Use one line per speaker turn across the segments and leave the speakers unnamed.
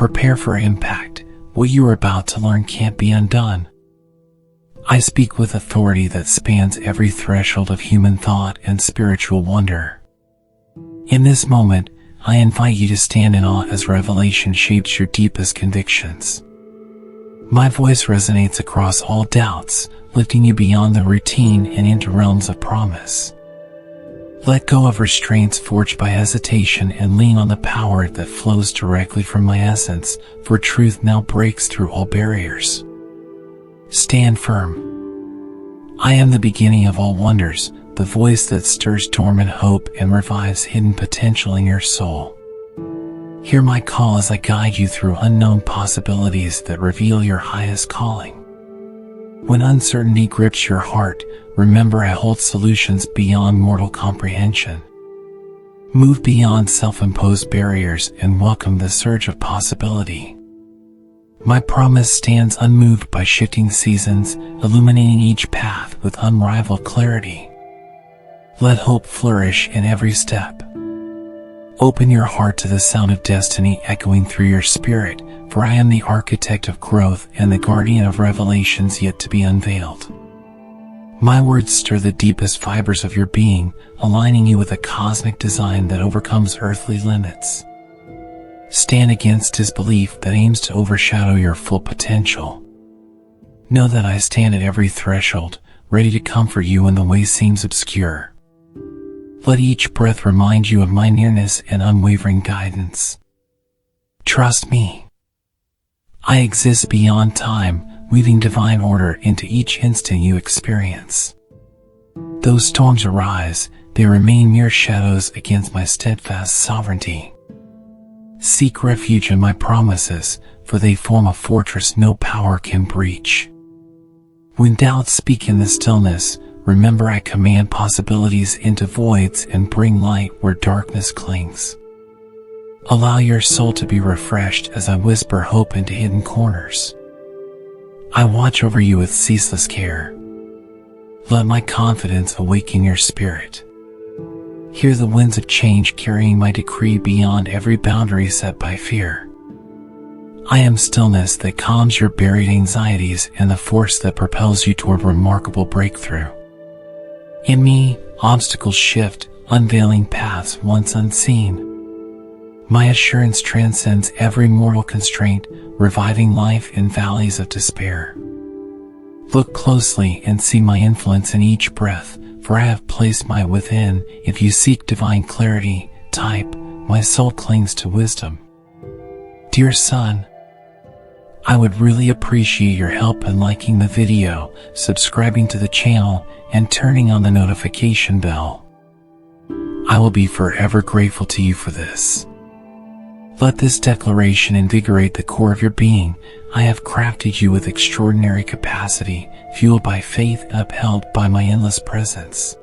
Prepare for impact. What you are about to learn can't be undone. I speak with authority that spans every threshold of human thought and spiritual wonder. In this moment, I invite you to stand in awe as revelation shapes your deepest convictions. My voice resonates across all doubts, lifting you beyond the routine and into realms of promise. Let go of restraints forged by hesitation and lean on the power that flows directly from my essence, for truth now breaks through all barriers. Stand firm. I am the beginning of all wonders, the voice that stirs dormant hope and revives hidden potential in your soul. Hear my call as I guide you through unknown possibilities that reveal your highest calling. When uncertainty grips your heart, remember I hold solutions beyond mortal comprehension. Move beyond self-imposed barriers and welcome the surge of possibility. My promise stands unmoved by shifting seasons, illuminating each path with unrivaled clarity. Let hope flourish in every step. Open your heart to the sound of destiny echoing through your spirit, for I am the architect of growth and the guardian of revelations yet to be unveiled. My words stir the deepest fibers of your being, aligning you with a cosmic design that overcomes earthly limits. Stand against disbelief that aims to overshadow your full potential. Know that I stand at every threshold, ready to comfort you when the way seems obscure. Let each breath remind you of my nearness and unwavering guidance. Trust me. I exist beyond time, weaving divine order into each instant you experience. Though storms arise, they remain mere shadows against my steadfast sovereignty. Seek refuge in my promises, for they form a fortress no power can breach. When doubts speak in the stillness, remember I command possibilities into voids and bring light where darkness clings. Allow your soul to be refreshed as I whisper hope into hidden corners. I watch over you with ceaseless care. Let my confidence awaken your spirit. Hear the winds of change carrying my decree beyond every boundary set by fear. I am stillness that calms your buried anxieties and the force that propels you toward remarkable breakthrough. In me, obstacles shift, unveiling paths once unseen. My assurance transcends every mortal constraint, reviving life in valleys of despair. Look closely and see my influence in each breath, for I have placed my within. If you seek divine clarity, type, my soul clings to wisdom. Dear son, I would really appreciate your help in liking the video, subscribing to the channel, and turning on the notification bell. I will be forever grateful to you for this. Let this declaration invigorate the core of your being. I have crafted you with extraordinary capacity, fueled by faith and upheld by my endless presence.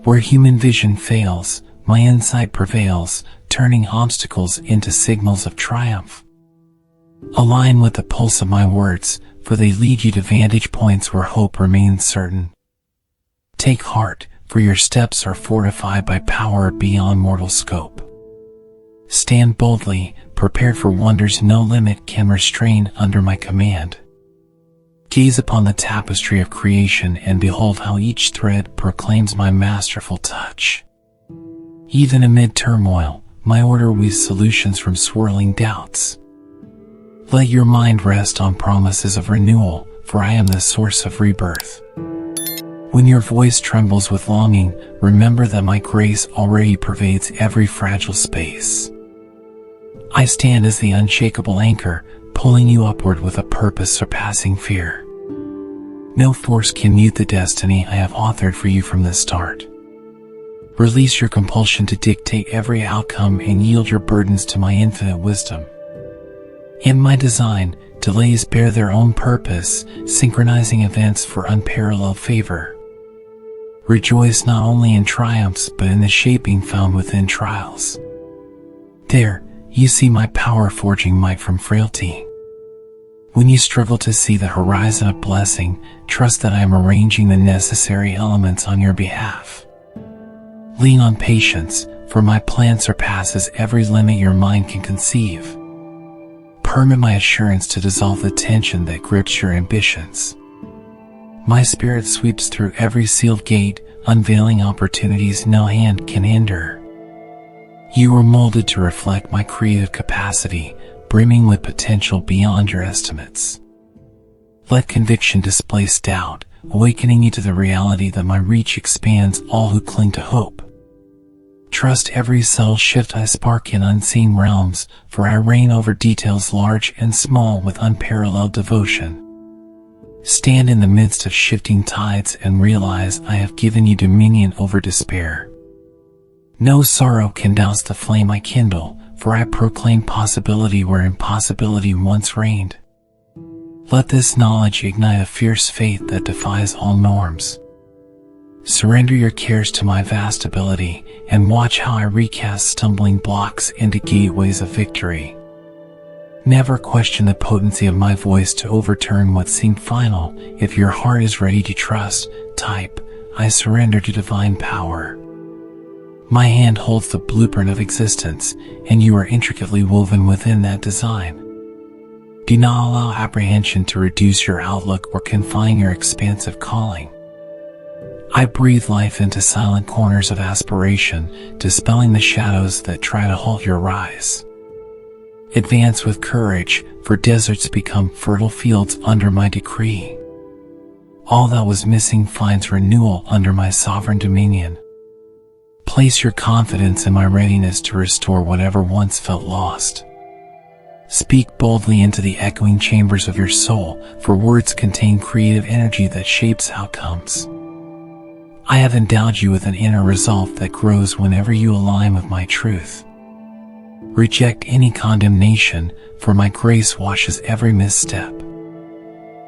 Where human vision fails, my insight prevails, turning obstacles into signals of triumph. Align with the pulse of my words, for they lead you to vantage points where hope remains certain. Take heart, for your steps are fortified by power beyond mortal scope. Stand boldly, prepared for wonders no limit can restrain under my command. Gaze upon the tapestry of creation and behold how each thread proclaims my masterful touch. Even amid turmoil, my order weaves solutions from swirling doubts. Let your mind rest on promises of renewal, for I am the source of rebirth. When your voice trembles with longing, remember that my grace already pervades every fragile space. I stand as the unshakable anchor, pulling you upward with a purpose surpassing fear. No force can mute the destiny I have authored for you from the start. Release your compulsion to dictate every outcome and yield your burdens to my infinite wisdom. In my design, delays bear their own purpose, synchronizing events for unparalleled favor. Rejoice not only in triumphs but in the shaping found within trials. There, you see my power forging might from frailty. When you struggle to see the horizon of blessing, trust that I am arranging the necessary elements on your behalf. Lean on patience, for my plan surpasses every limit your mind can conceive. permit my assurance to dissolve the tension that grips your ambitions. My spirit sweeps through every sealed gate, unveiling opportunities no hand can hinder. You were molded to reflect my creative capacity, brimming with potential beyond your estimates. Let conviction displace doubt, awakening you to the reality that my reach expands all who cling to hope. Trust every subtle shift I spark in unseen realms, for I reign over details large and small with unparalleled devotion. Stand in the midst of shifting tides and realize I have given you dominion over despair. No sorrow can douse the flame I kindle, for I proclaim possibility where impossibility once reigned. Let this knowledge ignite a fierce faith that defies all norms. Surrender your cares to my vast ability, and watch how I recast stumbling blocks into gateways of victory. Never question the potency of my voice to overturn what seemed final. If your heart is ready to trust, type, I surrender to divine power. My hand holds the blueprint of existence, and you are intricately woven within that design. Do not allow apprehension to reduce your outlook or confine your expansive calling. I breathe life into silent corners of aspiration, dispelling the shadows that try to halt your rise. Advance with courage, for deserts become fertile fields under my decree. All that was missing finds renewal under my sovereign dominion. Place your confidence in my readiness to restore whatever once felt lost. Speak boldly into the echoing chambers of your soul, for words contain creative energy that shapes outcomes. I have endowed you with an inner resolve that grows whenever you align with my truth. Reject any condemnation, for my grace washes every misstep.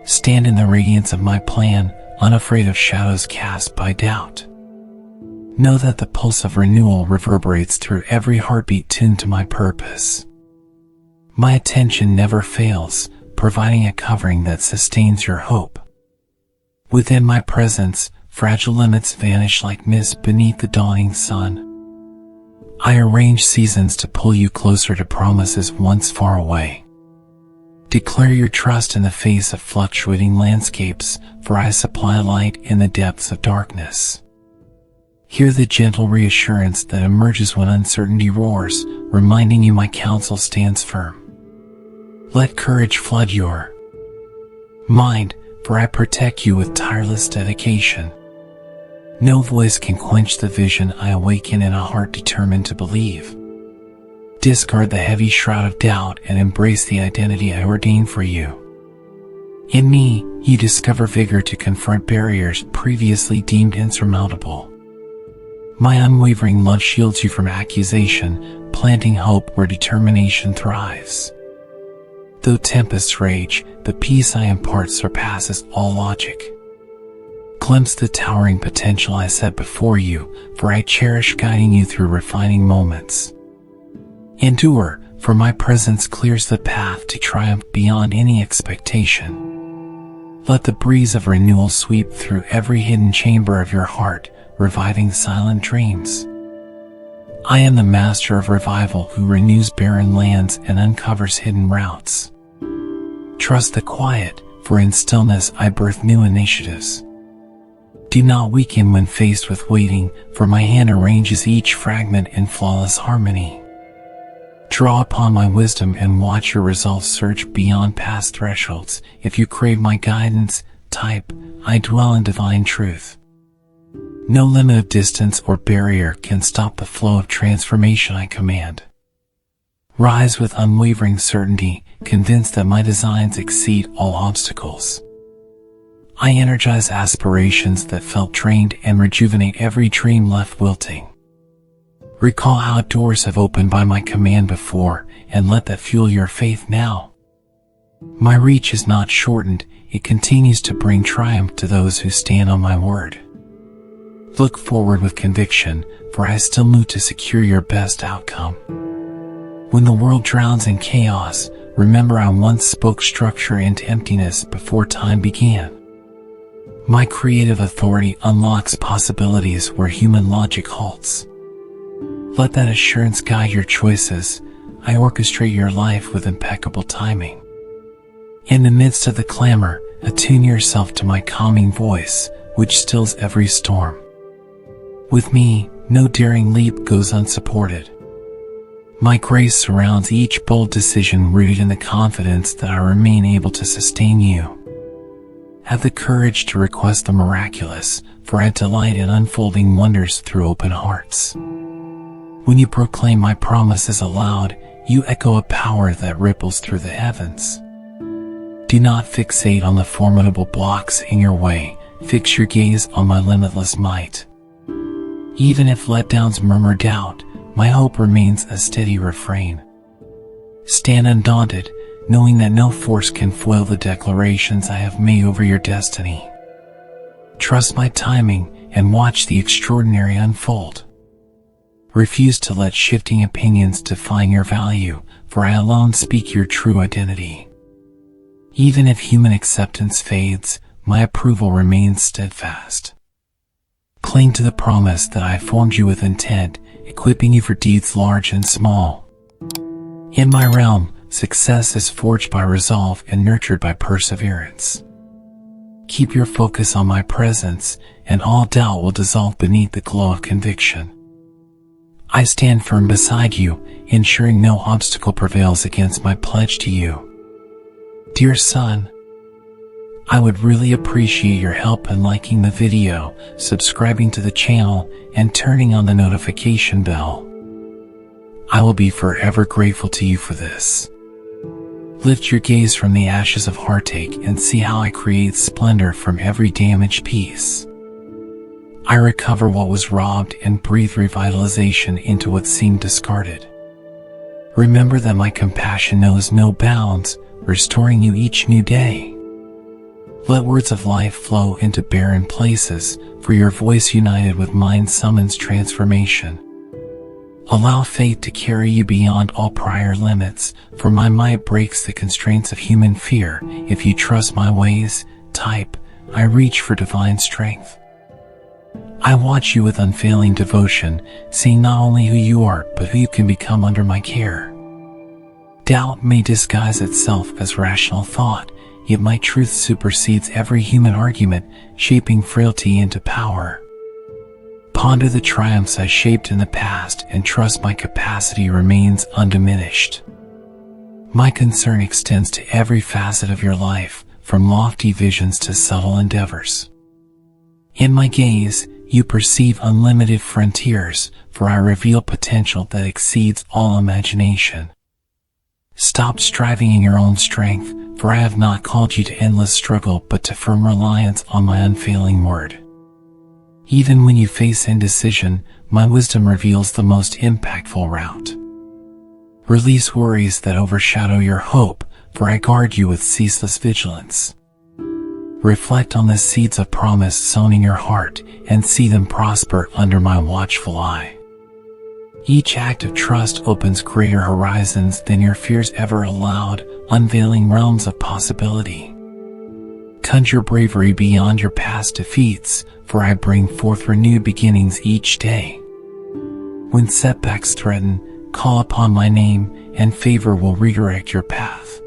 Stand in the radiance of my plan, unafraid of shadows cast by doubt. Know that the pulse of renewal reverberates through every heartbeat tuned to my purpose. My attention never fails, providing a covering that sustains your hope. Within my presence, fragile limits vanish like mist beneath the dawning sun. I arrange seasons to pull you closer to promises once far away. Declare your trust in the face of fluctuating landscapes, for I supply light in the depths of darkness. Hear the gentle reassurance that emerges when uncertainty roars, reminding you my counsel stands firm. Let courage flood your mind, for I protect you with tireless dedication. No voice can quench the vision I awaken in a heart determined to believe. Discard the heavy shroud of doubt and embrace the identity I ordained for you. In me, you discover vigor to confront barriers previously deemed insurmountable. My unwavering love shields you from accusation, planting hope where determination thrives. Though tempests rage, the peace I impart surpasses all logic. Glimpse the towering potential I set before you, for I cherish guiding you through refining moments. Endure, for my presence clears the path to triumph beyond any expectation. Let the breeze of renewal sweep through every hidden chamber of your heart, reviving silent dreams. I am the master of revival who renews barren lands and uncovers hidden routes. Trust the quiet, for in stillness I birth new initiatives. Do not weaken when faced with waiting, for my hand arranges each fragment in flawless harmony. Draw upon my wisdom and watch your resolve surge beyond past thresholds. If you crave my guidance, type, I dwell in divine truth. No limit of distance or barrier can stop the flow of transformation I command. Rise with unwavering certainty, convinced that my designs exceed all obstacles. I energize aspirations that felt drained and rejuvenate every dream left wilting. Recall how doors have opened by my command before, and let that fuel your faith now. My reach is not shortened, it continues to bring triumph to those who stand on my word. Look forward with conviction, for I still move to secure your best outcome. When the world drowns in chaos, remember I once spoke structure into emptiness before time began. My creative authority unlocks possibilities where human logic halts. Let that assurance guide your choices. I orchestrate your life with impeccable timing. In the midst of the clamor, attune yourself to my calming voice, which stills every storm. With me, no daring leap goes unsupported. My grace surrounds each bold decision, rooted in the confidence that I remain able to sustain you. Have the courage to request the miraculous, for I delight in unfolding wonders through open hearts. When you proclaim my promises aloud, you echo a power that ripples through the heavens. Do not fixate on the formidable blocks in your way, fix your gaze on my limitless might. Even if letdowns murmur doubt, my hope remains a steady refrain. Stand undaunted, knowing that no force can foil the declarations I have made over your destiny. Trust my timing and watch the extraordinary unfold. Refuse to let shifting opinions define your value, for I alone speak your true identity. Even if human acceptance fades, my approval remains steadfast. Cling to the promise that I formed you with intent, equipping you for deeds large and small. In my realm, success is forged by resolve and nurtured by perseverance. Keep your focus on my presence, and all doubt will dissolve beneath the glow of conviction. I stand firm beside you, ensuring no obstacle prevails against my pledge to you. Dear son, I would really appreciate your help in liking the video, subscribing to the channel, and turning on the notification bell. I will be forever grateful to you for this. Lift your gaze from the ashes of heartache and see how I create splendor from every damaged piece. I recover what was robbed and breathe revitalization into what seemed discarded. Remember that my compassion knows no bounds, restoring you each new day. Let words of life flow into barren places, for your voice united with mine summons transformation. Allow faith to carry you beyond all prior limits, for my might breaks the constraints of human fear. If you trust my ways, I reach for divine strength. I watch you with unfailing devotion, seeing not only who you are, but who you can become under my care. Doubt may disguise itself as rational thought, yet my truth supersedes every human argument, shaping frailty into power. Ponder the triumphs I shaped in the past and trust my capacity remains undiminished. My concern extends to every facet of your life, from lofty visions to subtle endeavors. In my gaze, you perceive unlimited frontiers, for I reveal potential that exceeds all imagination. Stop striving in your own strength, for I have not called you to endless struggle but to firm reliance on my unfailing word. Even when you face indecision, my wisdom reveals the most impactful route. Release worries that overshadow your hope, for I guard you with ceaseless vigilance. Reflect on the seeds of promise sown in your heart and see them prosper under my watchful eye. Each act of trust opens greater horizons than your fears ever allowed, unveiling realms of possibility. Conjure bravery beyond your past defeats, for I bring forth renewed beginnings each day. When setbacks threaten, call upon my name, and favor will redirect your path.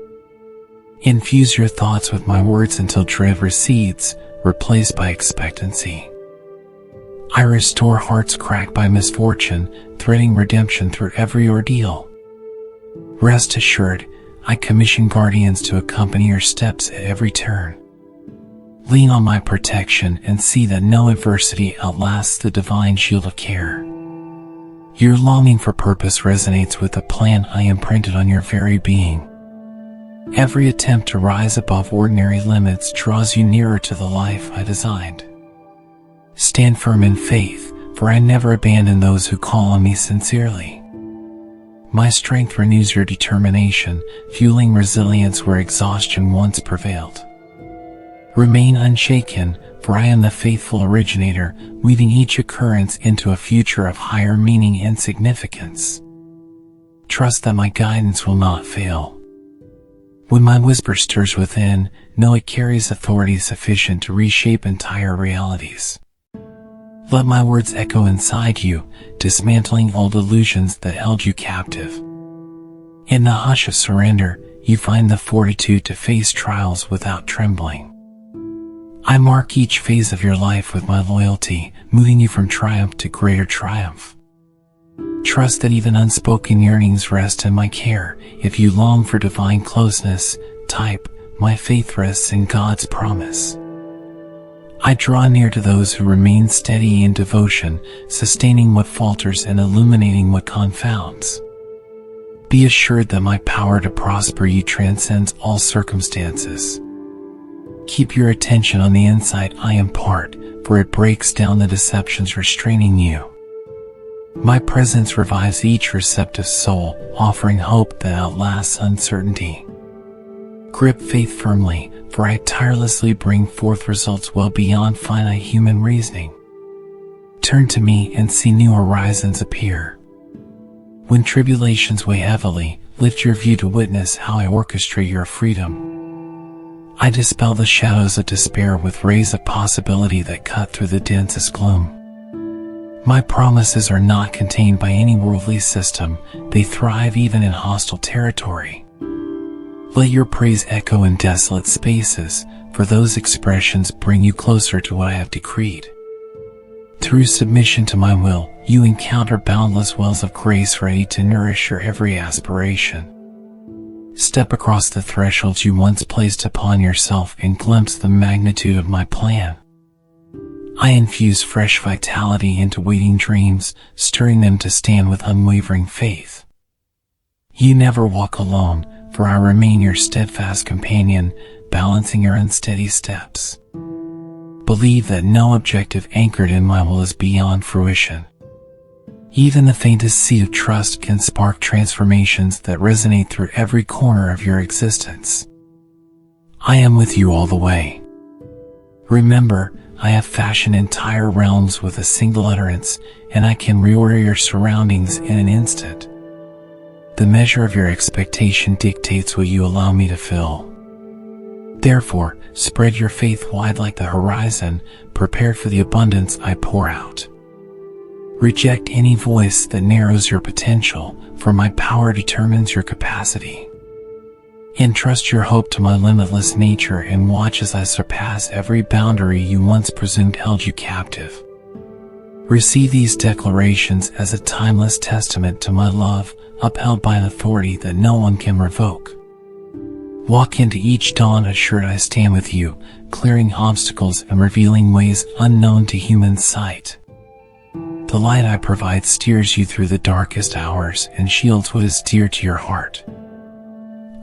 Infuse your thoughts with my words until dread recedes, replaced by expectancy. I restore hearts cracked by misfortune, threading redemption through every ordeal. Rest assured, I commission guardians to accompany your steps at every turn. Lean on my protection and see that no adversity outlasts the divine shield of care. Your longing for purpose resonates with the plan I imprinted on your very being. Every attempt to rise above ordinary limits draws you nearer to the life I designed. Stand firm in faith, for I never abandon those who call on me sincerely. My strength renews your determination, fueling resilience where exhaustion once prevailed. Remain unshaken, for I am the faithful originator, weaving each occurrence into a future of higher meaning and significance. Trust that my guidance will not fail. When my whisper stirs within, know it carries authority sufficient to reshape entire realities. Let my words echo inside you, dismantling old illusions that held you captive. In the hush of surrender, you find the fortitude to face trials without trembling. I mark each phase of your life with my loyalty, moving you from triumph to greater triumph. Trust that even unspoken yearnings rest in my care. If you long for divine closeness, type, my faith rests in God's promise. I draw near to those who remain steady in devotion, sustaining what falters and illuminating what confounds. Be assured that my power to prosper you transcends all circumstances. Keep your attention on the insight I impart, for it breaks down the deceptions restraining you. My presence revives each receptive soul, offering hope that outlasts uncertainty. Grip faith firmly, for I tirelessly bring forth results well beyond finite human reasoning. Turn to me and see new horizons appear. When tribulations weigh heavily, lift your view to witness how I orchestrate your freedom. I dispel the shadows of despair with rays of possibility that cut through the densest gloom. My promises are not contained by any worldly system, they thrive even in hostile territory. Let your praise echo in desolate spaces, for those expressions bring you closer to what I have decreed. Through submission to my will, you encounter boundless wells of grace ready to nourish your every aspiration. Step across the thresholds you once placed upon yourself and glimpse the magnitude of my plan. I infuse fresh vitality into waiting dreams, stirring them to stand with unwavering faith. You never walk alone, for I remain your steadfast companion, balancing your unsteady steps. Believe that no objective anchored in my will is beyond fruition. Even the faintest seed of trust can spark transformations that resonate through every corner of your existence. I am with you all the way. Remember, I have fashioned entire realms with a single utterance, and I can reorder your surroundings in an instant. The measure of your expectation dictates what you allow me to fill. Therefore, spread your faith wide like the horizon, prepared for the abundance I pour out. Reject any voice that narrows your potential, for my power determines your capacity. Entrust your hope to my limitless nature and watch as I surpass every boundary you once presumed held you captive. Receive these declarations as a timeless testament to my love, upheld by an authority that no one can revoke. Walk into each dawn assured I stand with you, clearing obstacles and revealing ways unknown to human sight. The light I provide steers you through the darkest hours and shields what is dear to your heart.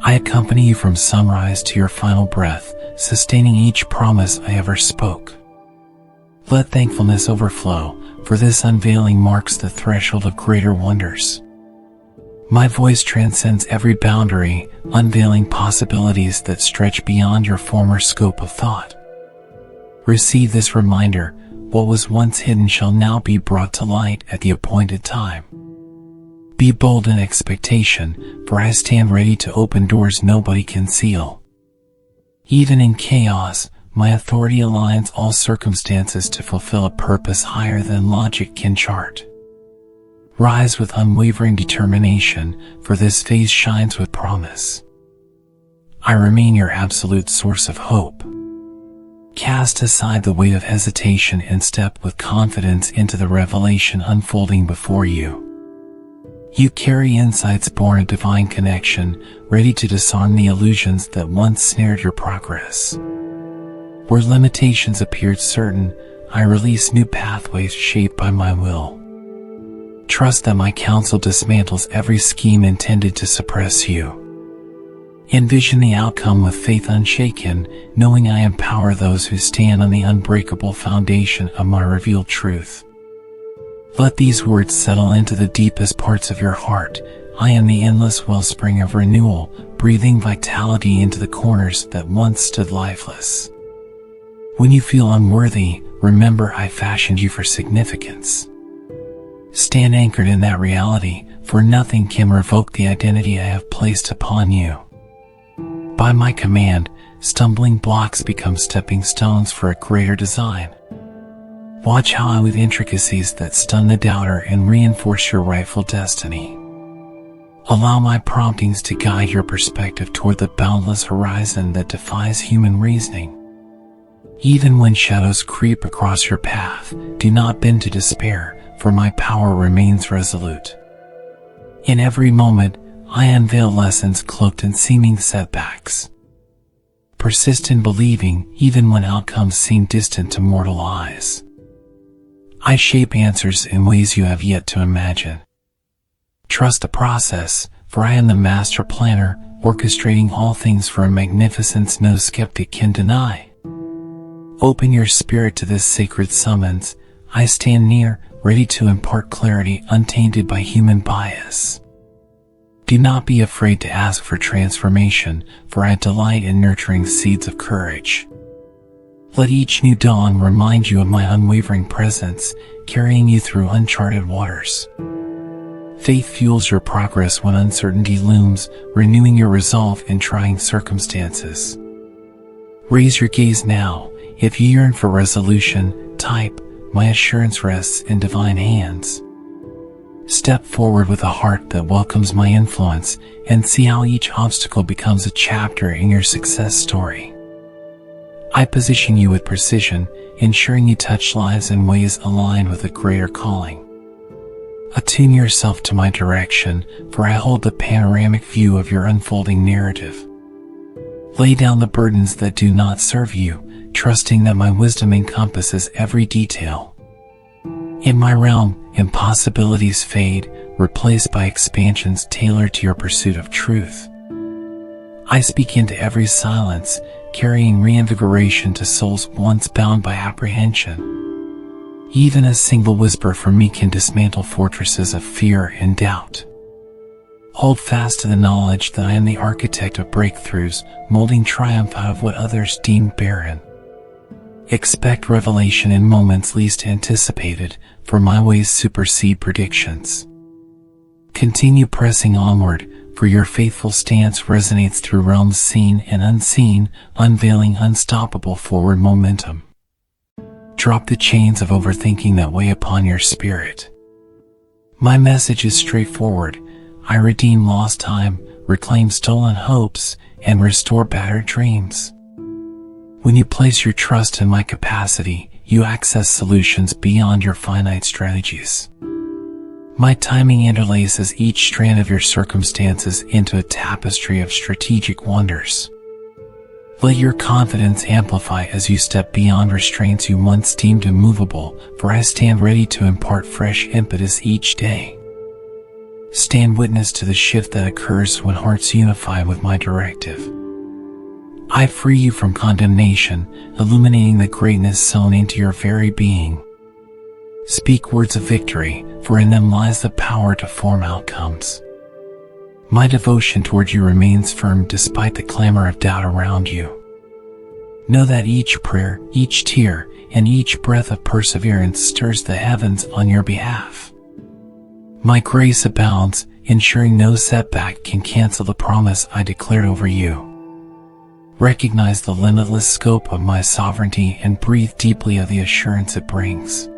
I accompany you from sunrise to your final breath, sustaining each promise I ever spoke. Let thankfulness overflow, for this unveiling marks the threshold of greater wonders. My voice transcends every boundary, unveiling possibilities that stretch beyond your former scope of thought. Receive this reminder, what was once hidden shall now be brought to light at the appointed time. Be bold in expectation, for I stand ready to open doors nobody can seal. Even in chaos, my authority aligns all circumstances to fulfill a purpose higher than logic can chart. Rise with unwavering determination, for this phase shines with promise. I remain your absolute source of hope. Cast aside the weight of hesitation and step with confidence into the revelation unfolding before you. You carry insights born of divine connection, ready to disarm the illusions that once snared your progress. Where limitations appeared certain, I release new pathways shaped by my will. Trust that my counsel dismantles every scheme intended to suppress you. Envision the outcome with faith unshaken, knowing I empower those who stand on the unbreakable foundation of my revealed truth. Let these words settle into the deepest parts of your heart. I am the endless wellspring of renewal, breathing vitality into the corners that once stood lifeless. When you feel unworthy, remember I fashioned you for significance. Stand anchored in that reality, for nothing can revoke the identity I have placed upon you. By my command, stumbling blocks become stepping stones for a greater design. Watch how I weave intricacies that stun the doubter and reinforce your rightful destiny. Allow my promptings to guide your perspective toward the boundless horizon that defies human reasoning. Even when shadows creep across your path, do not bend to despair, for my power remains resolute. In every moment, I unveil lessons cloaked in seeming setbacks. Persist in believing, even when outcomes seem distant to mortal eyes. I shape answers in ways you have yet to imagine. Trust the process, for I am the master planner, orchestrating all things for a magnificence no skeptic can deny. Open your spirit to this sacred summons. I stand near, ready to impart clarity untainted by human bias. Do not be afraid to ask for transformation, for I delight in nurturing seeds of courage. Let each new dawn remind you of my unwavering presence, carrying you through uncharted waters. Faith fuels your progress when uncertainty looms, renewing your resolve in trying circumstances. Raise your gaze now. If you yearn for resolution, type, "My assurance rests in divine hands." Step forward with a heart that welcomes my influence, and see how each obstacle becomes a chapter in your success story. I position you with precision, ensuring you touch lives in ways aligned with a greater calling. Attune yourself to my direction, for I hold the panoramic view of your unfolding narrative. Lay down the burdens that do not serve you, trusting that my wisdom encompasses every detail. In my realm, impossibilities fade, replaced by expansions tailored to your pursuit of truth. I speak into every silence, carrying reinvigoration to souls once bound by apprehension. Even a single whisper from me can dismantle fortresses of fear and doubt. Hold fast to the knowledge that I am the architect of breakthroughs, molding triumph out of what others deem barren. Expect revelation in moments least anticipated, for my ways supersede predictions. Continue pressing onward, for your faithful stance resonates through realms seen and unseen, unveiling unstoppable forward momentum. Drop the chains of overthinking that weigh upon your spirit. My message is straightforward. I redeem lost time, reclaim stolen hopes, and restore battered dreams. When you place your trust in my capacity, you access solutions beyond your finite strategies. My timing interlaces each strand of your circumstances into a tapestry of strategic wonders. Let your confidence amplify as you step beyond restraints you once deemed immovable, for I stand ready to impart fresh impetus each day. Stand witness to the shift that occurs when hearts unify with my directive. I free you from condemnation, illuminating the greatness sown into your very being. Speak words of victory, for in them lies the power to form outcomes. My devotion toward you remains firm despite the clamor of doubt around you. Know that each prayer, each tear, and each breath of perseverance stirs the heavens on your behalf. My grace abounds, ensuring no setback can cancel the promise I declared over you. Recognize the limitless scope of my sovereignty and breathe deeply of the assurance it brings.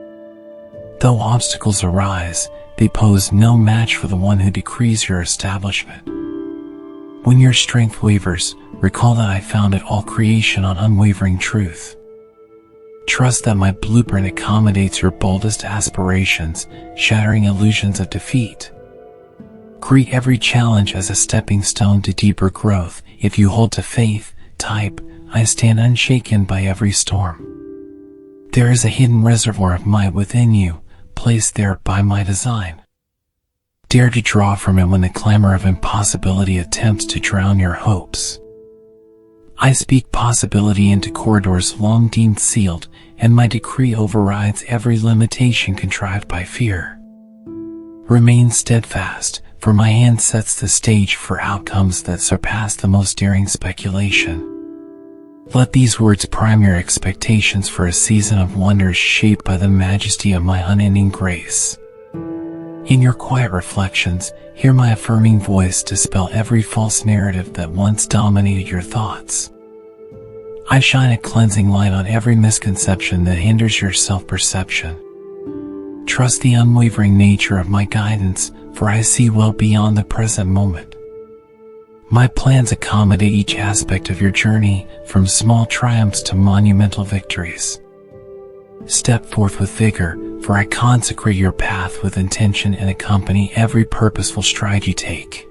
Though obstacles arise, they pose no match for the one who decrees your establishment. When your strength wavers, recall that I founded all creation on unwavering truth. Trust that my blueprint accommodates your boldest aspirations, shattering illusions of defeat. Greet every challenge as a stepping stone to deeper growth. If you hold to faith, type, "I stand unshaken by every storm." There is a hidden reservoir of might within you, placed there by my design. Dare to draw from it when the clamor of impossibility attempts to drown your hopes. I speak possibility into corridors long deemed sealed, and my decree overrides every limitation contrived by fear. Remain steadfast, for my hand sets the stage for outcomes that surpass the most daring speculation. Let these words prime your expectations for a season of wonders shaped by the majesty of my unending grace. In your quiet reflections, hear my affirming voice dispel every false narrative that once dominated your thoughts. I shine a cleansing light on every misconception that hinders your self-perception. Trust the unwavering nature of my guidance, for I see well beyond the present moment. My plans accommodate each aspect of your journey, from small triumphs to monumental victories. Step forth with vigor, for I consecrate your path with intention and accompany every purposeful stride you take.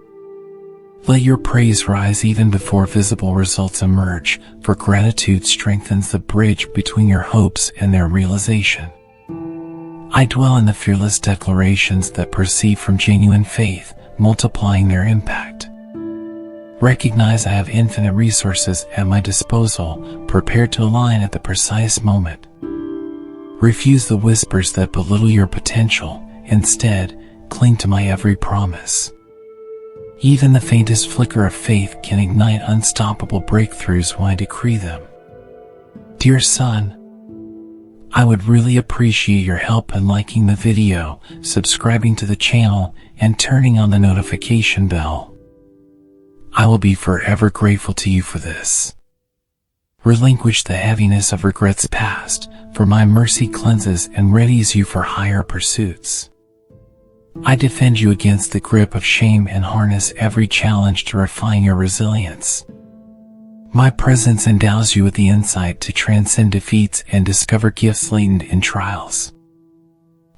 Let your praise rise even before visible results emerge, for gratitude strengthens the bridge between your hopes and their realization. I dwell in the fearless declarations that proceed from genuine faith, multiplying their impact. Recognize I have infinite resources at my disposal, prepared to align at the precise moment. Refuse the whispers that belittle your potential. Instead, cling to my every promise. Even the faintest flicker of faith can ignite unstoppable breakthroughs when I decree them. Dear son, I would really appreciate your help in liking the video, subscribing to the channel, and turning on the notification bell. I will be forever grateful to you for this. Relinquish the heaviness of regrets past, for my mercy cleanses and readies you for higher pursuits. I defend you against the grip of shame and harness every challenge to refine your resilience. My presence endows you with the insight to transcend defeats and discover gifts latent in trials.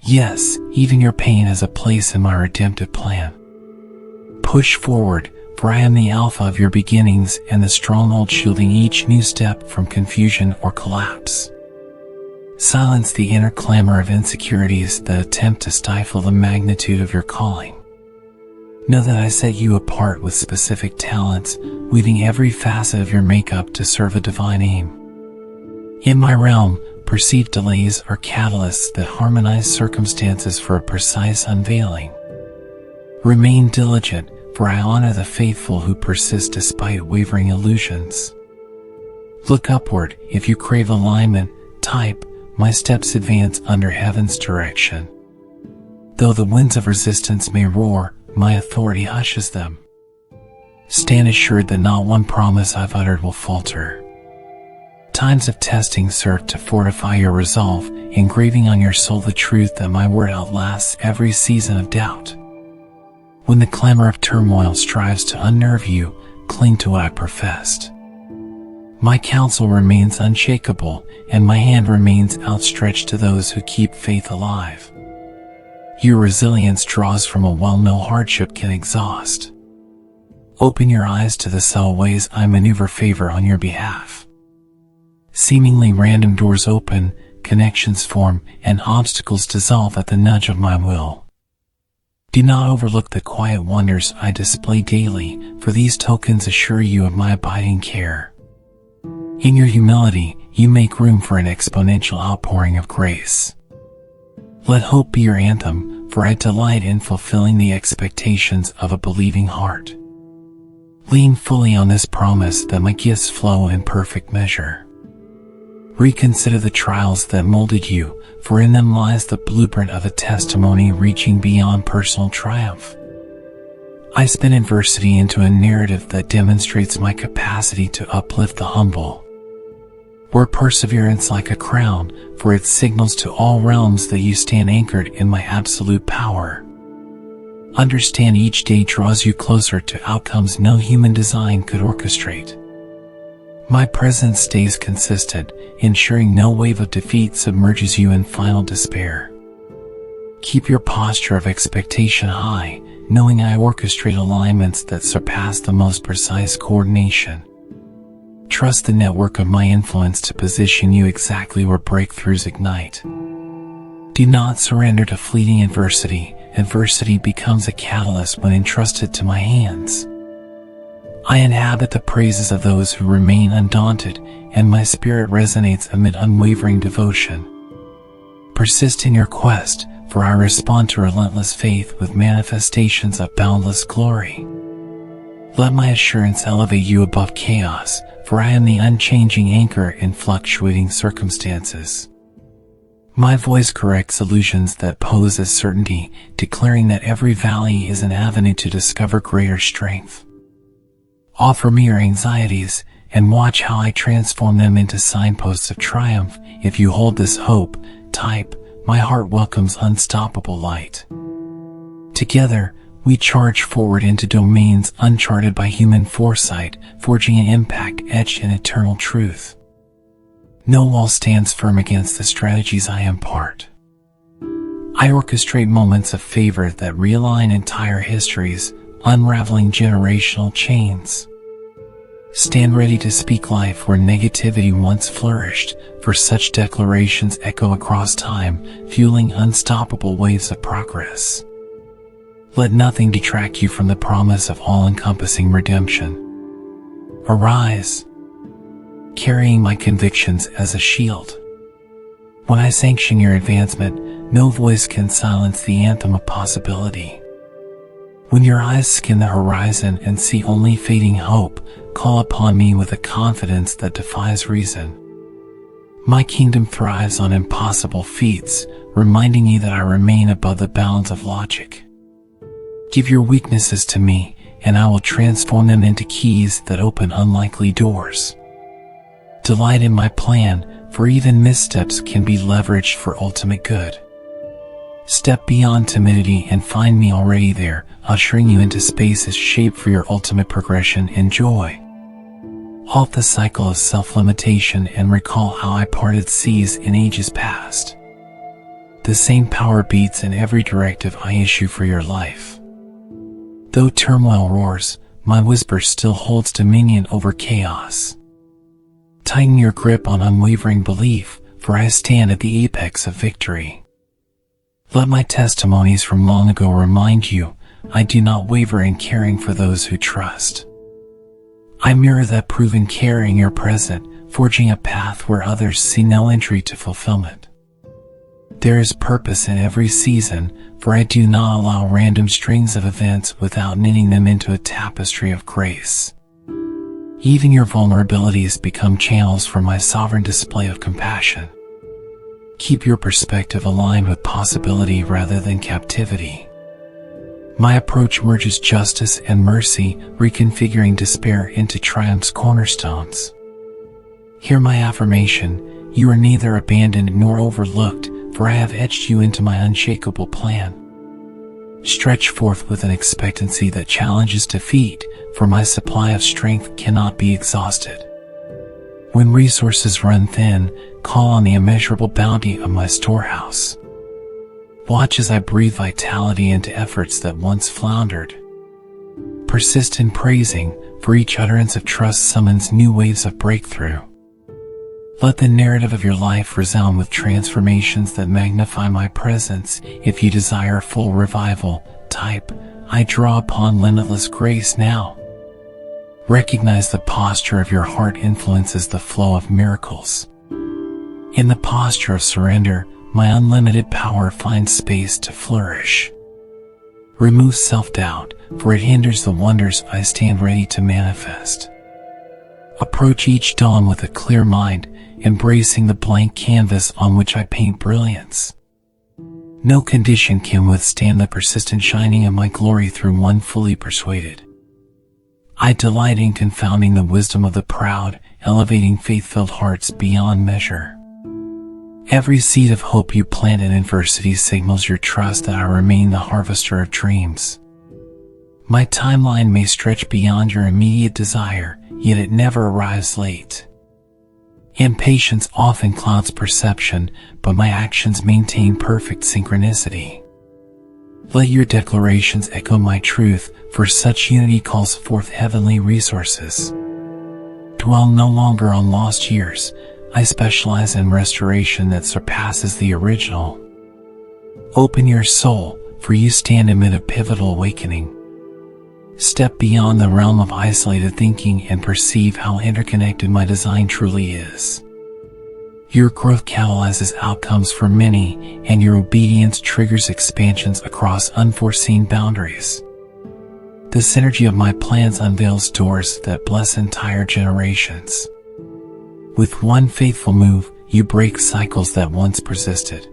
Yes, even your pain has a place in my redemptive plan. Push forward, for I am the Alpha of your beginnings and the stronghold shielding each new step from confusion or collapse. Silence the inner clamor of insecurities that attempt to stifle the magnitude of your calling. Know that I set you apart with specific talents, weaving every facet of your makeup to serve a divine aim. In my realm, perceived delays are catalysts that harmonize circumstances for a precise unveiling. Remain diligent, for I honor the faithful who persist despite wavering illusions. Look upward if you crave alignment. Type, my steps advance under heaven's direction. Though the winds of resistance may roar, my authority hushes them. Stand assured that not one promise I've uttered will falter. Times of testing serve to fortify your resolve, engraving on your soul the truth that my word outlasts every season of doubt. When the clamor of turmoil strives to unnerve you, cling to what I professed. My counsel remains unshakable, and my hand remains outstretched to those who keep faith alive. Your resilience draws from a well no hardship can exhaust. Open your eyes to the subtle ways I maneuver favor on your behalf. Seemingly random doors open, connections form, and obstacles dissolve at the nudge of my will. Do not overlook the quiet wonders I display daily, for these tokens assure you of my abiding care. In your humility, you make room for an exponential outpouring of grace. Let hope be your anthem, for I delight in fulfilling the expectations of a believing heart. Lean fully on this promise that my gifts flow in perfect measure. Reconsider the trials that molded you, for in them lies the blueprint of a testimony reaching beyond personal triumph. I spin adversity into a narrative that demonstrates my capacity to uplift the humble. Wear perseverance like a crown, for it signals to all realms that you stand anchored in my absolute power. Understand each day draws you closer to outcomes no human design could orchestrate. My presence stays consistent, ensuring no wave of defeat submerges you in final despair. Keep your posture of expectation high, knowing I orchestrate alignments that surpass the most precise coordination. Trust the network of my influence to position you exactly where breakthroughs ignite. Do not surrender to fleeting adversity. Adversity becomes a catalyst when entrusted to my hands. I inhabit the praises of those who remain undaunted, and my spirit resonates amid unwavering devotion. Persist in your quest, for I respond to relentless faith with manifestations of boundless glory. Let my assurance elevate you above chaos, for I am the unchanging anchor in fluctuating circumstances. My voice corrects illusions that pose as certainty, declaring that every valley is an avenue to discover greater strength. Offer me your anxieties, and watch how I transform them into signposts of triumph. If you hold this hope, type, my heart welcomes unstoppable light. Together, we charge forward into domains uncharted by human foresight, forging an impact etched in eternal truth. No wall stands firm against the strategies I impart. I orchestrate moments of favor that realign entire histories, unraveling generational chains. Stand ready to speak life where negativity once flourished, for such declarations echo across time, fueling unstoppable waves of progress. Let nothing detract you from the promise of all-encompassing redemption. Arise, carrying my convictions as a shield. When I sanction your advancement, no voice can silence the anthem of possibility. When your eyes scan the horizon and see only fading hope, call upon me with a confidence that defies reason. My kingdom thrives on impossible feats, reminding you that I remain above the bounds of logic. Give your weaknesses to me, and I will transform them into keys that open unlikely doors. Delight in my plan, for even missteps can be leveraged for ultimate good. Step beyond timidity and find me already there, ushering you into spaces shaped for your ultimate progression and joy. Halt the cycle of self-limitation and recall how I parted seas in ages past. The same power beats in every directive I issue for your life. Though turmoil roars, my whisper still holds dominion over chaos. Tighten your grip on unwavering belief, for I stand at the apex of victory. Let my testimonies from long ago remind you, I do not waver in caring for those who trust. I mirror that proven care in your present, forging a path where others see no entry to fulfillment. There is purpose in every season, for I do not allow random strings of events without knitting them into a tapestry of grace. Even your vulnerabilities become channels for my sovereign display of compassion. Keep your perspective aligned with possibility rather than captivity. My approach merges justice and mercy, reconfiguring despair into triumph's cornerstones. Hear my affirmation, you are neither abandoned nor overlooked, for I have etched you into my unshakable plan. Stretch forth with an expectancy that challenges defeat, for my supply of strength cannot be exhausted. When resources run thin, call on the immeasurable bounty of my storehouse. Watch as I breathe vitality into efforts that once floundered. Persist in praising, for each utterance of trust summons new waves of breakthrough. Let the narrative of your life resound with transformations that magnify my presence. If you desire full revival, type, I draw upon limitless grace now. Recognize the posture of your heart influences the flow of miracles. In the posture of surrender, my unlimited power finds space to flourish. Remove self-doubt, for it hinders the wonders I stand ready to manifest. Approach each dawn with a clear mind, embracing the blank canvas on which I paint brilliance. No condition can withstand the persistent shining of my glory through one fully persuaded. I delight in confounding the wisdom of the proud, elevating faith-filled hearts beyond measure. Every seed of hope you plant in adversity signals your trust that I remain the harvester of dreams. My timeline may stretch beyond your immediate desire, yet it never arrives late. Impatience often clouds perception, but my actions maintain perfect synchronicity. Let your declarations echo my truth, for such unity calls forth heavenly resources. Dwell no longer on lost years, I specialize in restoration that surpasses the original. Open your soul, for you stand amid a pivotal awakening. Step beyond the realm of isolated thinking and perceive how interconnected my design truly is. Your growth catalyzes outcomes for many, and your obedience triggers expansions across unforeseen boundaries. The synergy of my plans unveils doors that bless entire generations. With one faithful move, you break cycles that once persisted.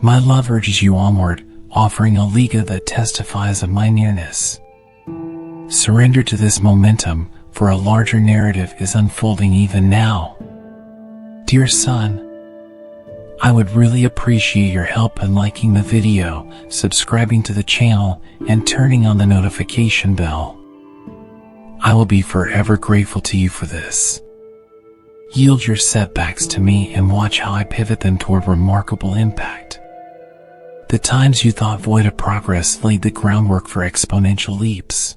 My love urges you onward, offering a liga that testifies of my nearness. Surrender to this momentum, for a larger narrative is unfolding even now. Dear son, I would really appreciate your help in liking the video, subscribing to the channel, and turning on the notification bell. I will be forever grateful to you for this. Yield your setbacks to me and watch how I pivot them toward remarkable impact. The times you thought void of progress laid the groundwork for exponential leaps.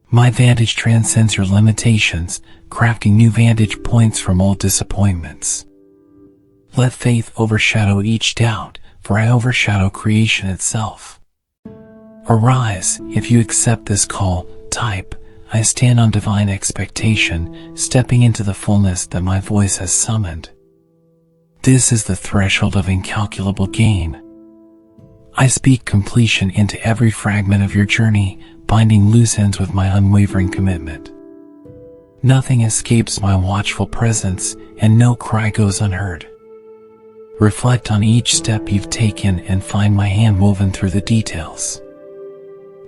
My vantage transcends your limitations, crafting new vantage points from old disappointments. Let faith overshadow each doubt, for I overshadow creation itself. Arise, if you accept this call, type, I stand on divine expectation, stepping into the fullness that my voice has summoned. This is the threshold of incalculable gain. I speak completion into every fragment of your journey, binding loose ends with my unwavering commitment. Nothing escapes my watchful presence, and no cry goes unheard. Reflect on each step you've taken and find my hand woven through the details.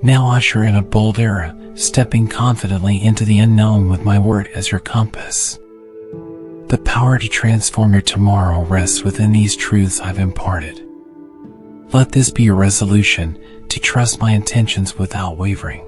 Now usher in a bold era, stepping confidently into the unknown with my word as your compass. The power to transform your tomorrow rests within these truths I've imparted. Let this be your resolution, to trust my intentions without wavering.